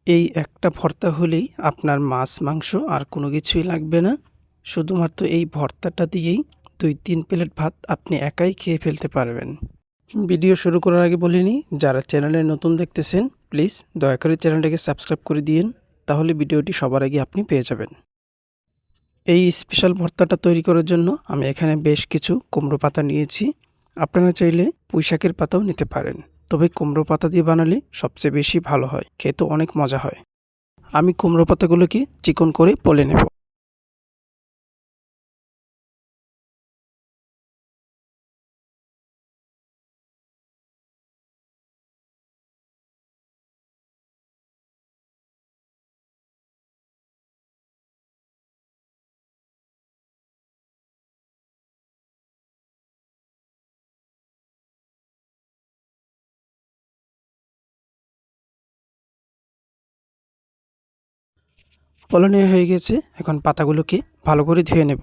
এই একটা ভর্তা হলেই আপনার মাছ, মাংস আর কোনো কিছুই লাগবে না। শুধুমাত্র এই ভর্তাটা দিয়েই ২-৩ প্লেট ভাত আপনি একাই খেয়ে ফেলতে পারবেন। ভিডিও শুরু করার আগে বলে নিই, যারা চ্যানেলে নতুন দেখতেছেন প্লিজ দয়া করে চ্যানেলটাকে সাবস্ক্রাইব করে দিয়েন। তাহলে ভিডিওটি সবার আগে আপনি পেয়ে যাবেন। এই স্পেশাল ভর্তাটা তৈরি করার জন্য আমি এখানে বেশ কিছু কুমড়ো পাতা নিয়েছি। আপনারা চাইলে পুঁইশাকের পাতাও নিতে পারেন। তবে কুমড়ো পাতা দিয়ে বানালে সবচেয়ে বেশি ভালো হয়, খেতে অনেক মজা হয়। আমি কুমড়ো পাতাগুলোকে চিকন করে পলে নেব। পলে নেওয়া হয়ে গেছে, এখন পাতাগুলোকে ভালো করে ধুয়ে নেব।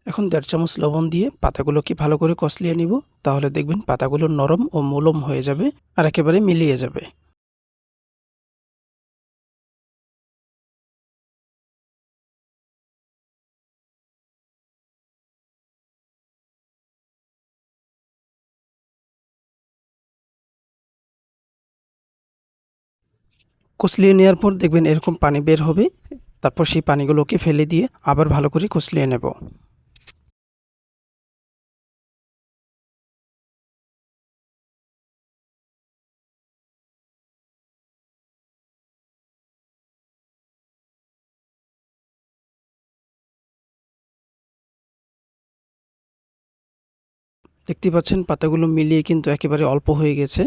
এখন ১.৫ চামচ লবণ দিয়ে পাতাগুলোকে ভালো করে কষলিয়ে নিব। তাহলে দেখবেন পাতাগুলো নরম ও মোলম হয়ে যাবে আর একেবারে মিলিয়ে যাবে। কষলিয়ে নেওয়ার পর দেখবেন এরকম পানি বের হবে। তারপর সেই পানিগুলোকে ফেলে দিয়ে আবার ভালো করে কষলিয়ে নেব। দেখতে পাচ্ছেন পাতাগুলো মিলিয়ে কিন্তু একেবারে অল্প হয়ে গেছে।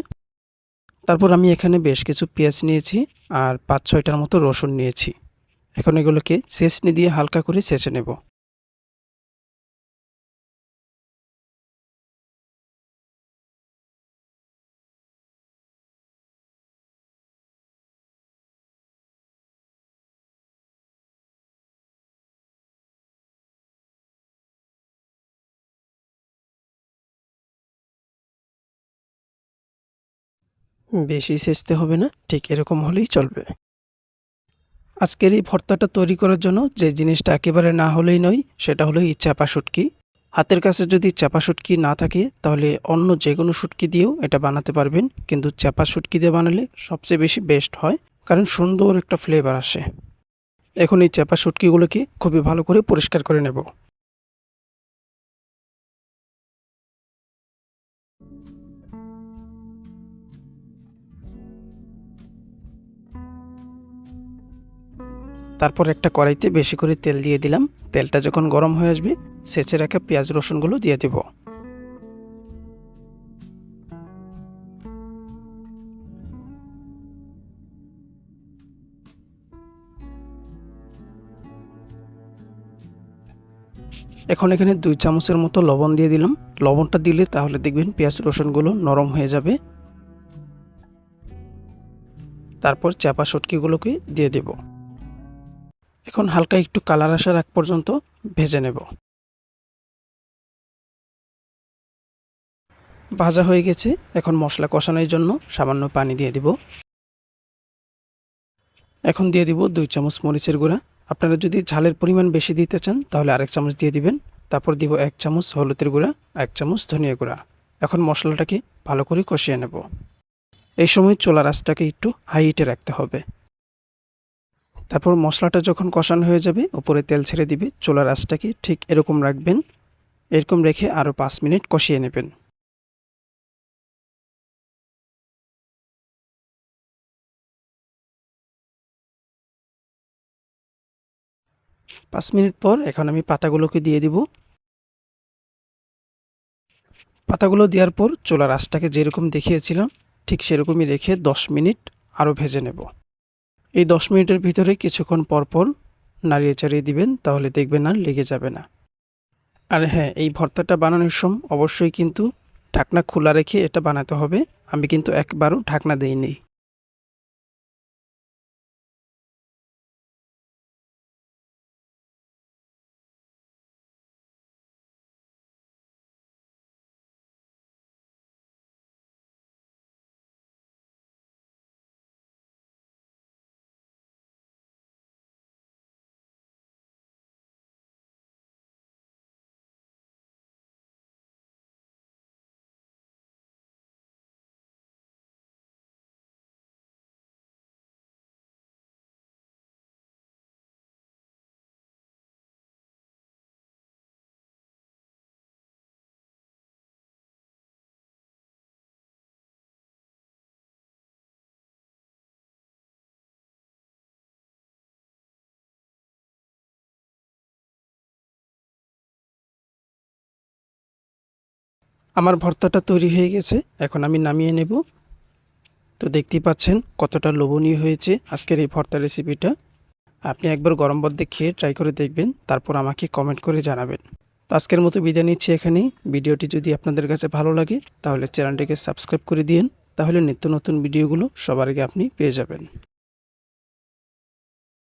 তারপর আমি এখানে বেশ কিছু পেঁয়াজ নিয়েছি আর ৫-৬টার মতো রসুন নিয়েছি। এখন এগুলোকে ছেঁচনি দিয়ে হালকা করে ছেঁচে নেব। বেশি ছেঁচতে হবে না, ঠিক এরকম হলেই চলবে। আজকের এই ভর্তাটা তৈরি করার জন্য যে জিনিসটা একেবারে না হলেই নয় সেটা হলো এই চাপা শুটকি। হাতের কাছে যদি চাপা শুটকি না থাকে তাহলে অন্য যেকোনো শুটকি দিয়েও এটা বানাতে পারবেন, কিন্তু চাপা শুটকি দিয়ে বানালে সবচেয়ে বেশি বেস্ট হয়, কারণ সুন্দর একটা ফ্লেভার আসে। এখন এই চাপা শুটকিগুলোকে খুবই ভালো করে পরিষ্কার করে নেব। তারপর একটা কড়াইতে বেশি করে তেল দিয়ে দিলাম। তেলটা যখন গরম হয়ে আসবে ছেঁচে রাখা পেঁয়াজ রসুনগুলো দিয়ে দেব। এখন এখানে ২ চামচের মতো লবণ দিয়ে দিলাম। লবণটা দিলে তাহলে দেখবেন পেঁয়াজ রসুনগুলো নরম হয়ে যাবে। তারপর চাপা শুটকিগুলোকে দিয়ে দেব। এখন হালকা একটু কালার আসার আগ পর্যন্ত ভেজে নেব। ভাজা হয়ে গেছে, এখন মশলা কষানোর জন্য সামান্য পানি দিয়ে দিব। এখন দিয়ে দিব ২ চামচ মরিচের গুঁড়া। আপনারা যদি ঝালের পরিমাণ বেশি দিতে চান তাহলে আরেক চামচ দিয়ে দিবেন। তারপর দিব ১ চামচ হলুদের গুঁড়া, ১ চামচ ধনিয়া গুঁড়া। এখন মশলাটাকে ভালো করে কষিয়ে নেব। এই সময় চুলার আঁচটাকে একটু হাই হিটে রাখতে হবে। তারপর মশলাটা যখন কষানো হয়ে যাবে উপরে তেল ছেড়ে দিবে, চুলার আঁচটাকে ঠিক এরকম রাখবেন। এরকম রেখে আরও ৫ মিনিট কষিয়ে নেবেন। ৫ মিনিট পর এখন আমি পাতাগুলোকে দিয়ে দিব। পাতাগুলো দেওয়ার পর চুলার আঁচটাকে যেরকম দেখিয়েছিলাম ঠিক সেরকমই রেখে ১০ মিনিট আরও ভেজে নেব। এই ১০ মিনিটের ভিতরে কিছুক্ষণ পরপর নাড়িয়ে চাড়িয়ে দিবেন, তাহলে দেখবেন আর লেগে যাবে না। আর হ্যাঁ, এই ভর্তাটা বানানোর সময় অবশ্যই কিন্তু ঢাকনা খোলা রেখে এটা বানাতে হবে। আমি কিন্তু একবারও ঢাকনা দেইনি। আমার ভর্তাটা তৈরি হয়ে গেছে, এখন আমি নামিয়ে নেব। তো দেখতেই পাচ্ছেন কতটা লোভনীয় হয়েছে আজকের এই ভর্তা রেসিপিটা। আপনি একবার গরম ভাত দিয়ে খেয়ে ট্রাই করে দেখবেন, তারপর আমাকে কমেন্ট করে জানাবেন। তো আজকের মতো বিদায় নিচ্ছি এখানেই। ভিডিওটি যদি আপনাদের কাছে ভালো লাগে তাহলে চ্যানেলটিকে সাবস্ক্রাইব করে দিন, তাহলে নিত্য নতুন ভিডিওগুলো সবার আগে আপনি পেয়ে যাবেন।